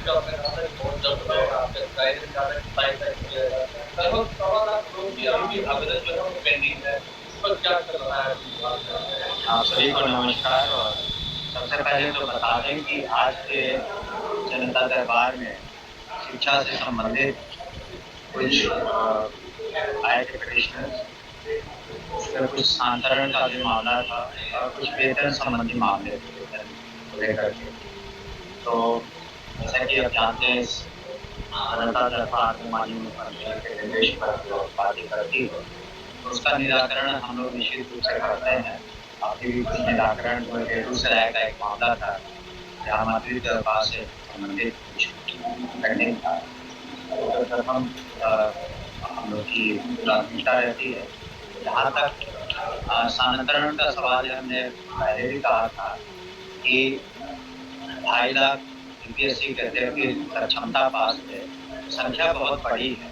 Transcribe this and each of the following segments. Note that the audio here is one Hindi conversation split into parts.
जो आपने कहा था कि बहुत जल्द हो जाएगा, आपके गाइडेंस जा रहे हैं, टाइम तक हो जाएगा। लगभग 7,00,000 करोड़ की अभी भी आवेदन जो है वो पेंडिंग है। इस पर क्या चल रहा है अभी विभाग में? आप सभी को नमस्कार। और सबसे पहले तो बता दें कि आज के जनता दरबार में शिक्षा से संबंधित कुछ आए थे पिटिशनर्स। उसमें कुछ स्थानांतरण का भी मामला था और कुछ वेतन संबंधी मामले थे, वेतन को लेकर के। तो जैसा कि आप जानते हैं, इस जनता दरबार में माननीय मुख्यमंत्री के निर्देश पर जो पार्टी करती है, तो उसका निराकरण हम लोग निश्चित रूप से करते हैं। अभी भी कुछ निराकरण जो बेगूसराय का एक मामला था, जहाँ माध्यमिक व्यापार से संबंधित कुछ पेंडिंग था, तो प्रथम हम लोग की प्राथमिकता रहती है। जहाँ तक स्थानांतरण का सवाल है, हमने पहले भी कहा था कि 2.5 लाख यूपीएससी के अध्यक्ष की क्षमता पास है, संख्या बहुत बड़ी है।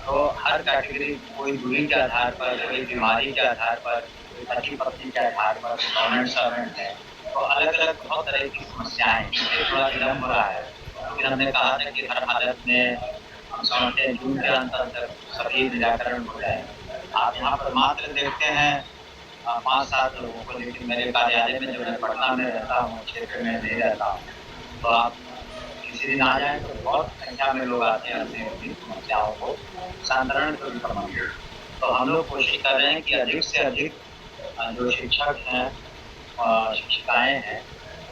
तो हर कैटेगरी, कोई दूरी के आधार पर, कोई बीमारी के आधार पर, कोई पति पत्नी के आधार पर, गवर्नमेंट सर्वेंट है, तो अलग अलग बहुत तरह की समस्याएं, इसलिए थोड़ा विलम्ब हो रहा है। लेकिन हमने कहा था कि हर हालत में हम समझते हैं जून के अंत तक सभी निराकरण हो जाए। आप यहाँ पर मात्र देखते हैं 5-7 लोगों को, लेकिन मेरे कार्यालय में जब मैं पटना में रहता हूँ, क्षेत्र में नहीं रहता हूँ, तो आप किसी दिन आ जाए तो बहुत संख्या में लोग आते हैं अपनी अपनी समस्याओं को साधारण के संबंधित। तो हम लोग कोशिश कर रहे हैं कि अधिक से अधिक जो शिक्षक हैं, शिक्षिकाएं हैं,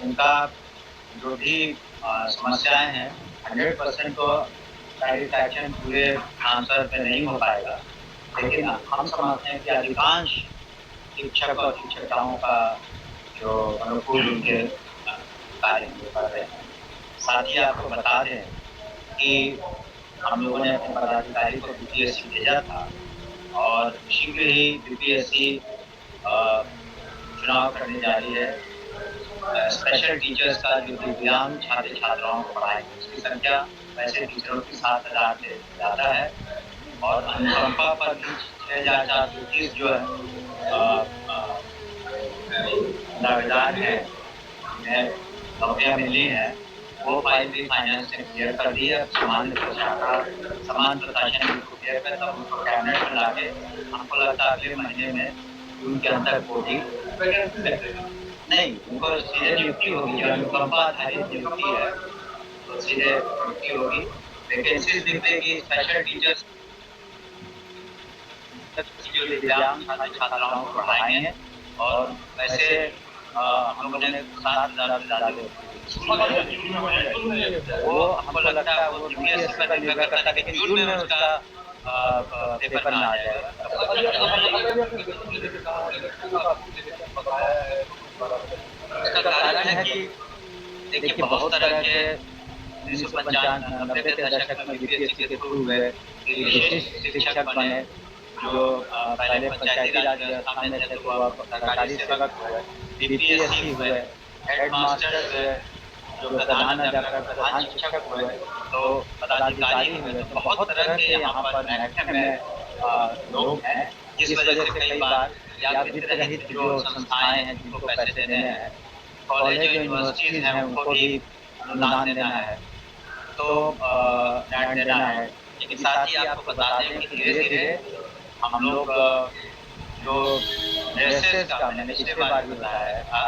उनका जो भी समस्याएं हैं, 100% तो सेटिस्फैक्शन पूरे आंसर पे नहीं हो पाएगा, लेकिन हम समझते हैं कि अधिकांश शिक्षक और शिक्षिकाओं का जो अनुकूल उनके कार्य हम लोग कर रहे हैं। साथ ही आपको बता दें कि हम लोगों ने अपने पदाधिकारी को यूपीएससी भेजा था और शीघ्र ही यूपीएससी चुनाव करने जा रही है। स्पेशल टीचर्स का जो दिव्यांग छात्र छात्राओं को पढ़ाएंगे, उसकी संख्या वैसे टीचरों की 7,000 से ज़्यादा है। और अनुकंपा पर भी 6,421 जो है दावेदार हैं, उन्हें नौकरियाँ मिली हैं, वो फाइल भी फाइनेंस ने क्लियर कर दी है। समान प्रशासन को क्लियर कर, तब उनको कैबिनेट में लाके हमको लगता है अगले महीने में जून के अंत तक होगी। नहीं, उनको सीधे नियुक्ति होगी, जो अनुकंपा आधारित नियुक्ति है तो सीधे नियुक्ति होगी। वैकेंसीज निकलेगी स्पेशल टीचर्स जो दिव्यांग छात्र छात्राओं को पढ़ाएंगे। और वैसे हम लोगों ने 7,000 से ज़्यादा वो हमको लगता है वो यूपीएससी पर निर्भर करता है, लेकिन जून में उसका पेपर में आ जाएगा। इसका कारण है कि देखिए, बहुत तरह के 1995-90 के दशक में यूपीएससी के थ्रू हुए विशिष्ट शिक्षक बने, जो पहले पंचायती राज व्यवस्था में थे, तो वह सरकारी सेवक हुए, बीपीएससी हुए, हेडमास्टर हुए, जो प्रधान अध्यापक, प्रधान शिक्षक हुए, तो पदाधिकारी हुए। तो बहुत तरह के यहाँ पर महकमे में लोग हैं, जिस वजह से कई बार या वित्त रहित जो संस्थाएं हैं जिनको पैसे देने हैं, कॉलेज और यूनिवर्सिटीज हैं, उनको भी अनुदान देना है, तो ग्रांट देना है। लेकिन साथ ही आपको बता दें कि धीरे धीरे हम लोग जो ड्रेसेस का, मैंने पिछले बार भी बताया था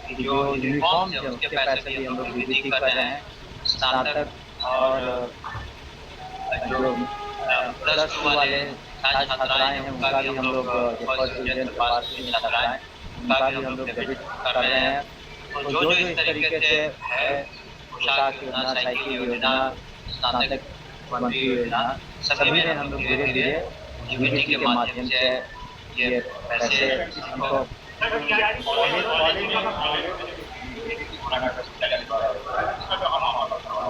कि जो यूनिफॉर्म है उसके पैसे भी हम लोग वृद्धि कर रहे हैं। स्नातक और जो +2 वाले छात्र छात्राएं हैं, उनका भी हम लोग फर्स्ट डिवीजन से पास हुई छात्राएं, उनका भी हम लोग डेबिट कर रहे हैं। तो जो जो इस तरीके से है, पोशाक योजना, साइकिल योजना, स्नातक मंत्री योजना, सभी में हम लोग धीरे धीरे डीबीटी के माध्यम से ये पैसे इनको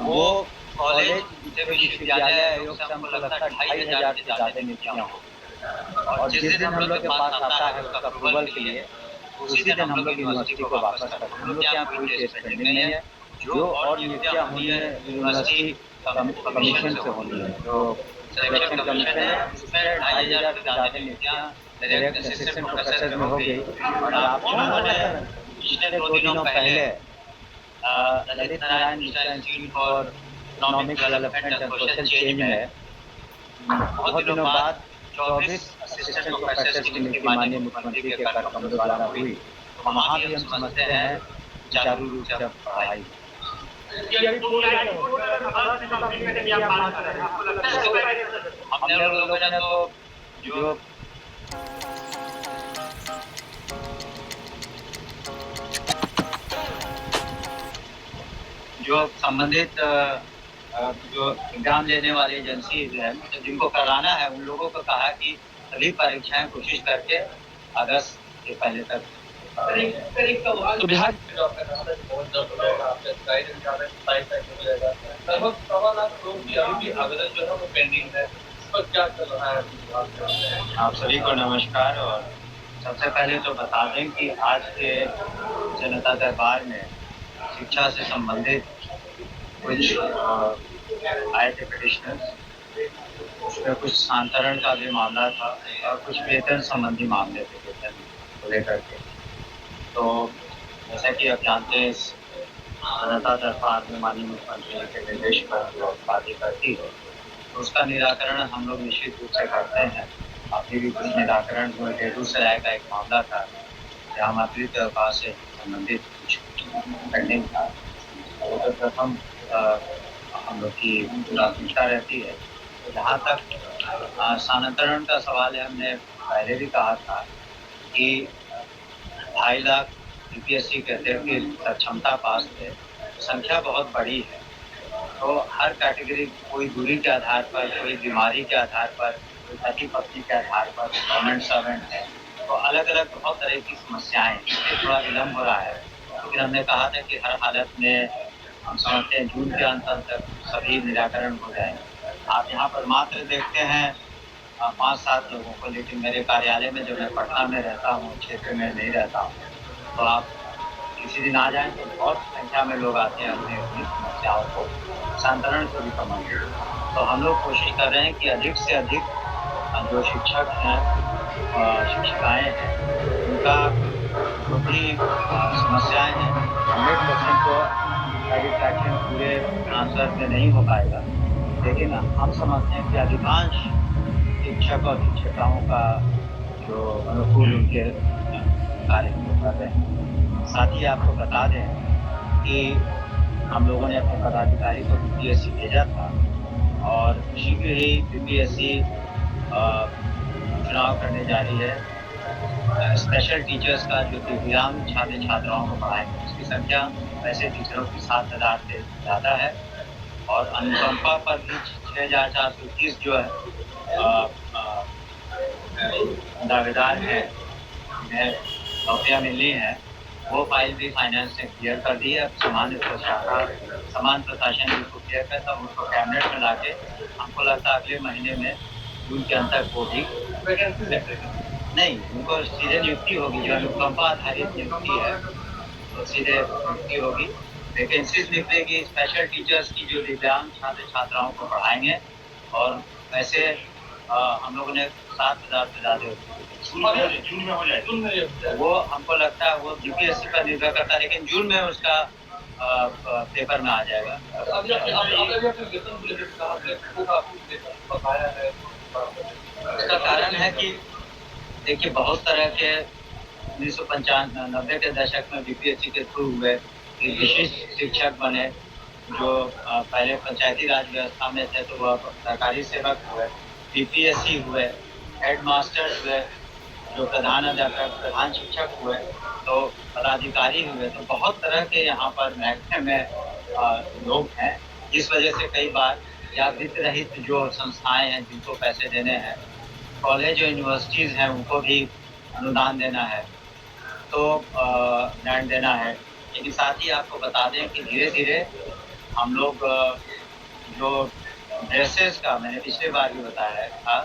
वो कॉलेज विश्वविद्यालय आयोग से हमको लगता है 2,500 से ज़्यादा नियुक्तियाँ हो। और जिस दिन हम लोग के पास आता है उसका अप्रूवल के लिए, उसी दिन हम लोग यूनिवर्सिटी को वापस करते हैं। हम लोग के यहाँ कोई टेस्ट पेंडिंग नहीं है। जो और नियुक्तियाँ होनी है यूनिवर्सिटी कमीशन से होनी है, जो सिलेक्शन कमीशन है, उसमें 2,500 से ज़्यादा नियुक्तियाँ डायरेक्ट असिस्टेंट प्रोफेसर में हो गई। और आपको पिछले 2 दिनों पहले Lalit Narayan Mishra institute for economic development and social change में बहुत दिनों बाद 24 असिस्टेंट प्रोफेसर की नियुक्ति माननीय मुख्यमंत्री के कर कमलों द्वारा हुई, तो वहाँ भी हम समझते हैं सुचारू रूप से पढ़ाई। हमने लोगों ने तो जो संबंधित जो एग्जाम लेने वाली एजेंसी है, तो जिनको कराना है उन लोगों को कहा कि सभी परीक्षाएं कोशिश करके अगस्त के पहले तक तो बिहार बहुत जल्द हो जाएगा, आपका गाइडेंस ज़्यादा टाइम तक हो जाएगा। लगभग 1.25 लाख लोगों की अभी भी आवेदन जो है वो पेंडिंग है। इस पर क्या चल रहा है? आप सभी को नमस्कार। और सबसे पहले तो बता दें कि आज के जनता दरबार में शिक्षा से संबंधित कुछ आए थे पिटिशनर्स, उसमें कुछ स्थानांतरण का भी मामला था और कुछ वेतन संबंधी मामले थे वेतन को लेकर के। तो जैसा कि आप जानते हैं, इस जनता दरबार में माननीय मुख्यमंत्री के निर्देश पर जो बातें करती है, तो उसका निराकरण हम लोग निश्चित रूप से करते हैं। अभी भी कुछ निराकरण हुए थे। बेगूसराय का एक मामला था जहाँ मातृत्व अवकाश से संबंधित कुछ पेंडिंग था, तो प्रथम हम लोग की प्राथमिकता रहती है। तो जहाँ तक स्थानांतरण का सवाल है, हमने पहले भी कहा था कि 2.5 लाख यूपीएससी के अध्यक्ष की क्षमता पास थे, संख्या बहुत बड़ी है। तो हर कैटेगरी, कोई दूरी के आधार पर, कोई बीमारी के आधार पर, कोई पति पत्नी के आधार पर, गवर्नमेंट सर्वेंट है, तो अलग अलग बहुत तरह की समस्याएं, इसलिए थोड़ा विलम्ब हो रहा है। लेकिन हमने कहा था कि हर हालत में हम समझते हैं जून के अंत तक सभी निराकरण हो जाएंगे। आप यहाँ पर मात्र देखते हैं 5-7 लोगों को, लेकिन मेरे कार्यालय में जो मैं पटना में रहता हूँ, क्षेत्र में नहीं रहता हूँ, तो आप किसी दिन आ जाएं तो बहुत संख्या में लोग आते हैं अपनी अपनी समस्याओं को स्थानांतरण से भी संबंधित। तो हम लोग कोशिश कर रहे हैं कि अधिक से अधिक जो शिक्षक हैं, शिक्षिकाएं हैं, उनका जो भी समस्याएं हैं 100% तो सेटिस्फैक्शन पूरे ट्रांसफर में नहीं हो पाएगा, लेकिन हम समझते हैं कि अधिकांश शिक्षक और शिक्षिकाओं का जो अनुकूल उनके कार्य कर रहे हैं। साथ ही आपको बता दें कि हम लोगों ने अपने पदाधिकारी को बीपीएससी भेजा था और शीघ्र ही बीपीएससी चुनाव करने जा रही है। स्पेशल टीचर्स का जो दिव्यांग छात्र छात्राओं को पढ़ाएंगे, उसकी संख्या वैसे टीचरों की 7,000 से ज़्यादा है और अनुकंपा पर भी 6,430 जो है दावेदार हैं, जिन्हें नौकरियाँ मिलनी है, वो फाइल भी फाइनेंस ने क्लियर कर दी है। अब समान प्रशासन जिसको क्लियर करता है उसको कैबिनेट में लाके हमको लगता है अगले महीने में जून के अंत तक वो भी नहीं, उनको सीधे नियुक्ति होगी। जो अनुकंपा आधारित नियुक्ति है तो सीधे नियुक्ति होगी, वैकेंसीज निकलेगी स्पेशल टीचर्स की जो दिव्यांग छात्र छात्राओं को पढ़ाएंगे। और वैसे हम लोगों ने 7,000 से ज़्यादा जून में हो जाए, वो हमको लगता है वो यूपीएससी पर निर्भर करता है, लेकिन जून में उसका पेपर में आ जाएगा। उसका कारण है कि देखिए, बहुत तरह के 1995-90 के दशक में बीपीएससी के थ्रू हुए एक विशिष्ट शिक्षक बने, जो पहले पंचायती राज व्यवस्था में थे तो वह सरकारी सेवक हुए, बीपीएससी हुए, हेडमास्टर हुए, जो प्रधान अध्यापक, प्रधान शिक्षक हुए, तो पदाधिकारी हुए। तो बहुत तरह के यहाँ पर महकमे में लोग हैं, जिस वजह से कई बार या वित्त रहित जो संस्थाएं हैं जिनको पैसे देने हैं, कॉलेज और यूनिवर्सिटीज़ हैं उनको भी अनुदान देना है, तो ग्रांट देना है। लेकिन साथ ही आपको बता दें कि धीरे धीरे हम लोग जो ड्रेसेस का, मैंने पिछले बार भी बताया था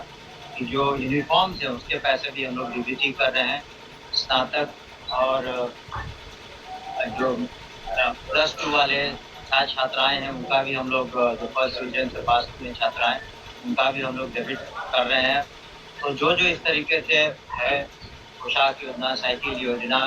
कि जो यूनिफॉर्म्स है उसके पैसे भी हम लोग डीबीटी कर रहे हैं। स्नातक और जो +2 वाले छात्राएँ हैं उनका भी हम लोग, जो फर्स्ट डिवीजन से पास हुए छात्राएँ, उनका भी हम लोग डेबिट कर रहे हैं। तो जो इस तरीके से है, पोशाक योजना, साइकिल योजना,